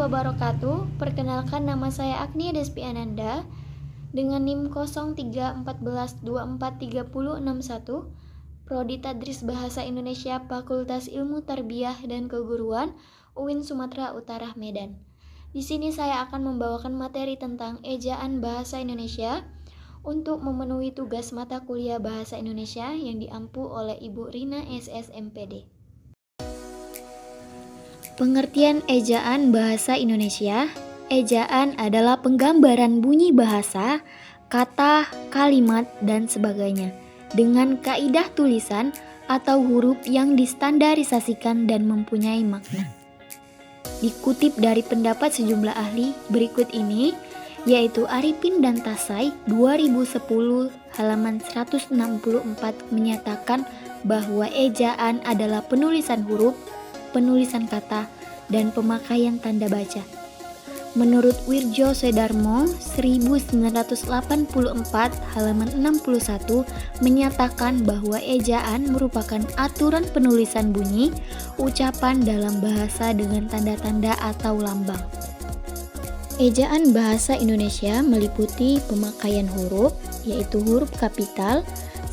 wabarakatuh. Perkenalkan, nama saya Agni Despi Ananda dengan NIM 0314243061, Prodi Tadris Bahasa Indonesia Fakultas Ilmu Tarbiyah dan Keguruan UIN Sumatera Utara Medan. Di sini saya akan membawakan materi tentang ejaan bahasa Indonesia untuk memenuhi tugas mata kuliah bahasa Indonesia yang diampu oleh Ibu Rina SSMPD. Pengertian ejaan bahasa Indonesia. Ejaan adalah penggambaran bunyi bahasa, kata, kalimat, dan sebagainya dengan kaidah tulisan atau huruf yang distandarisasikan dan mempunyai makna. Dikutip dari pendapat sejumlah ahli berikut ini, yaitu Arifin dan Tasai 2010 halaman 164 menyatakan bahwa ejaan adalah penulisan huruf, penulisan kata, dan pemakaian tanda baca. Menurut Wirjo Sedarmo 1984 halaman 61 menyatakan bahwa ejaan merupakan aturan penulisan bunyi, ucapan dalam bahasa dengan tanda-tanda atau lambang. Ejaan bahasa Indonesia meliputi pemakaian huruf, yaitu huruf kapital.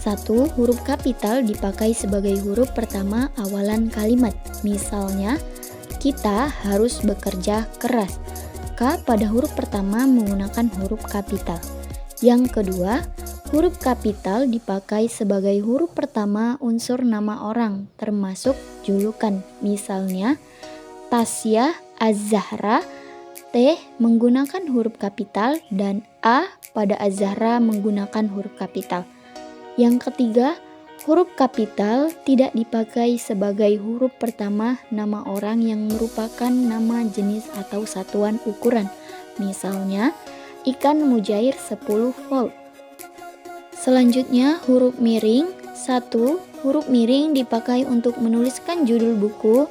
1. Huruf kapital dipakai sebagai huruf pertama awalan kalimat. Misalnya, kita harus bekerja keras. K pada huruf pertama menggunakan huruf kapital. Yang kedua, huruf kapital dipakai sebagai huruf pertama unsur nama orang, termasuk julukan. Misalnya, Tasya Az-Zahra. T menggunakan huruf kapital dan A pada Az-Zahra menggunakan huruf kapital. Yang ketiga, huruf kapital tidak dipakai sebagai huruf pertama nama orang yang merupakan nama jenis atau satuan ukuran. Misalnya, ikan mujair 10 volt. Selanjutnya, huruf miring. 1. Huruf miring dipakai untuk menuliskan judul buku,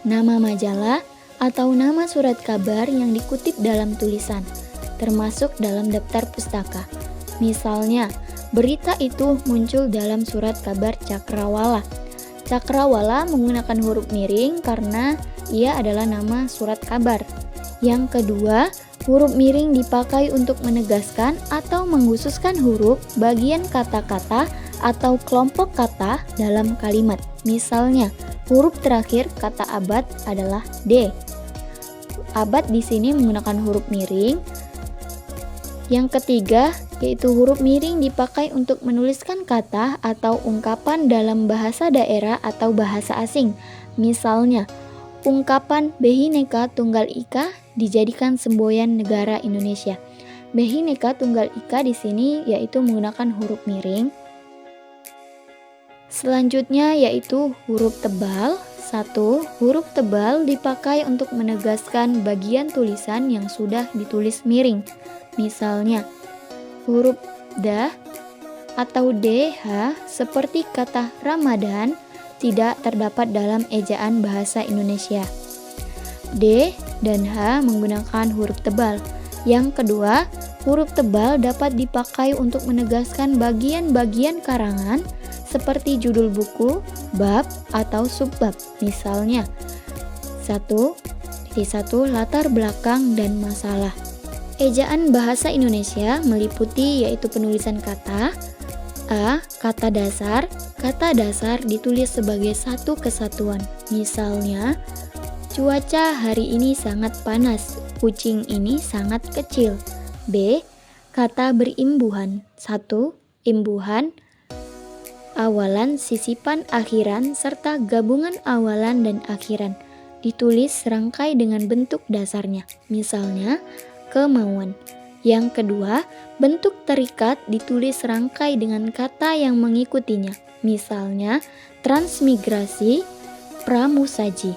nama majalah, atau nama surat kabar yang dikutip dalam tulisan, termasuk dalam daftar pustaka. Misalnya, berita itu muncul dalam surat kabar Cakrawala. Cakrawala menggunakan huruf miring karena ia adalah nama surat kabar. Yang kedua, huruf miring dipakai untuk menegaskan atau menghususkan huruf, bagian kata-kata, atau kelompok kata dalam kalimat. Misalnya, huruf terakhir kata abad adalah D. Abad di sini menggunakan huruf miring. Yang ketiga, yaitu huruf miring dipakai untuk menuliskan kata atau ungkapan dalam bahasa daerah atau bahasa asing. Misalnya, ungkapan Bhinneka Tunggal Ika dijadikan semboyan negara Indonesia. Bhinneka Tunggal Ika di sini yaitu menggunakan huruf miring. Selanjutnya yaitu huruf tebal. 1. Huruf tebal dipakai untuk menegaskan bagian tulisan yang sudah ditulis miring. Misalnya, huruf D atau DH seperti kata Ramadan tidak terdapat dalam ejaan bahasa Indonesia. D dan H menggunakan huruf tebal. Yang kedua, huruf tebal dapat dipakai untuk menegaskan bagian-bagian karangan seperti judul buku, bab, atau subbab. Misalnya, 1. Latar belakang dan masalah. Ejaan bahasa Indonesia meliputi yaitu penulisan kata. A. Kata dasar. Kata dasar ditulis sebagai satu kesatuan. Misalnya, cuaca hari ini sangat panas. Kucing ini sangat kecil. B. Kata berimbuhan. 1. Imbuhan, awalan, sisipan, akhiran, serta gabungan awalan dan akhiran. Ditulis serangkai dengan bentuk dasarnya. Misalnya, kemauan. Yang kedua, bentuk terikat ditulis serangkai dengan kata yang mengikutinya. Misalnya, transmigrasi, pramusaji.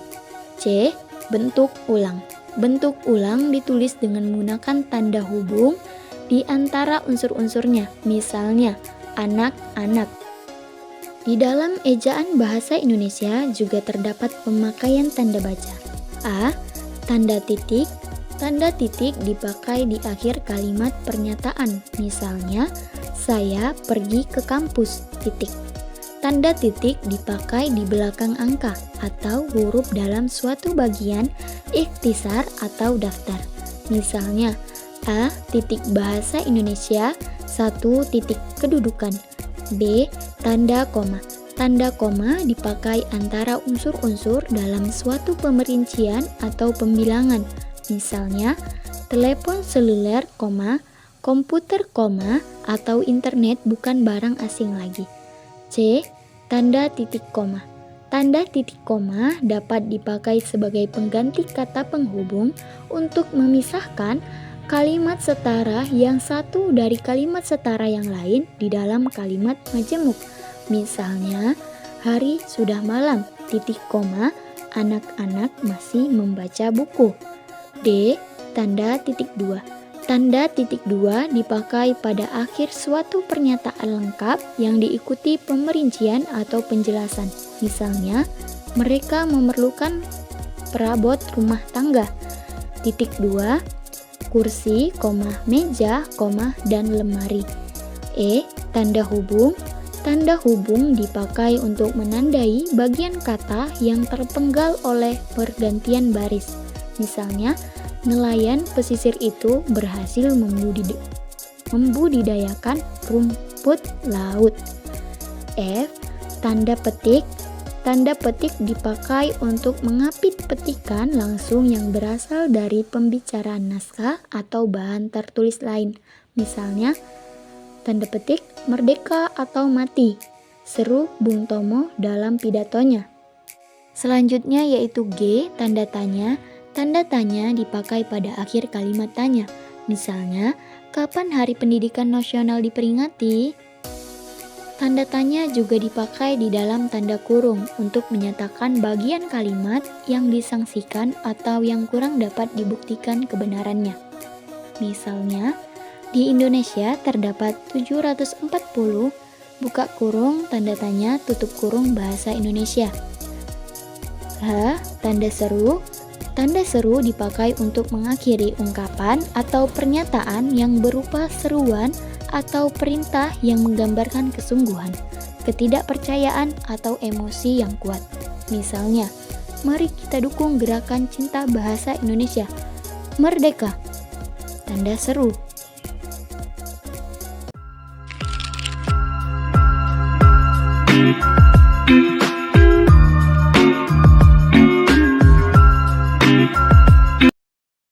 C. Bentuk ulang. Bentuk ulang ditulis dengan menggunakan tanda hubung di antara unsur-unsurnya. Misalnya, anak-anak. Di dalam ejaan bahasa Indonesia juga terdapat pemakaian tanda baca. A. Tanda titik. Tanda titik dipakai di akhir kalimat pernyataan. Misalnya, saya pergi ke kampus. Titik. Tanda titik dipakai di belakang angka atau huruf dalam suatu bagian ikhtisar atau daftar. Misalnya, A. Titik bahasa Indonesia 1. Titik kedudukan. B. Tanda koma. Tanda koma dipakai antara unsur-unsur dalam suatu pemerincian atau pembilangan. Misalnya, telepon seluler, komputer, atau internet bukan barang asing lagi. C. Tanda titik koma. Tanda titik koma dapat dipakai sebagai pengganti kata penghubung untuk memisahkan kalimat setara yang satu dari kalimat setara yang lain di dalam kalimat majemuk. Misalnya, hari sudah malam, titik koma, anak-anak masih membaca buku. D. Tanda titik dua. Tanda titik dua dipakai pada akhir suatu pernyataan lengkap yang diikuti pemerincian atau penjelasan. Misalnya, mereka memerlukan perabot rumah tangga. Titik dua, kursi, meja, dan lemari. E. Tanda hubung. Tanda hubung dipakai untuk menandai bagian kata yang terpenggal oleh pergantian baris. Misalnya, nelayan pesisir itu berhasil membudidayakan rumput laut. F. Tanda petik. Tanda petik dipakai untuk mengapit petikan langsung yang berasal dari pembicaraan naskah atau bahan tertulis lain. Misalnya, tanda petik merdeka atau mati, seru Bung Tomo dalam pidatonya. Selanjutnya yaitu G. Tanda tanya. Tanda tanya dipakai pada akhir kalimat tanya. Misalnya, kapan Hari Pendidikan Nasional diperingati? Tanda tanya juga dipakai di dalam tanda kurung untuk menyatakan bagian kalimat yang disangsikan atau yang kurang dapat dibuktikan kebenarannya. Misalnya, di Indonesia terdapat 740 buka kurung tanda tanya tutup kurung bahasa Indonesia. H. Tanda seru. Tanda seru dipakai untuk mengakhiri ungkapan atau pernyataan yang berupa seruan atau perintah yang menggambarkan kesungguhan, ketidakpercayaan, atau emosi yang kuat. Misalnya, mari kita dukung gerakan cinta bahasa Indonesia. Merdeka! Tanda seru.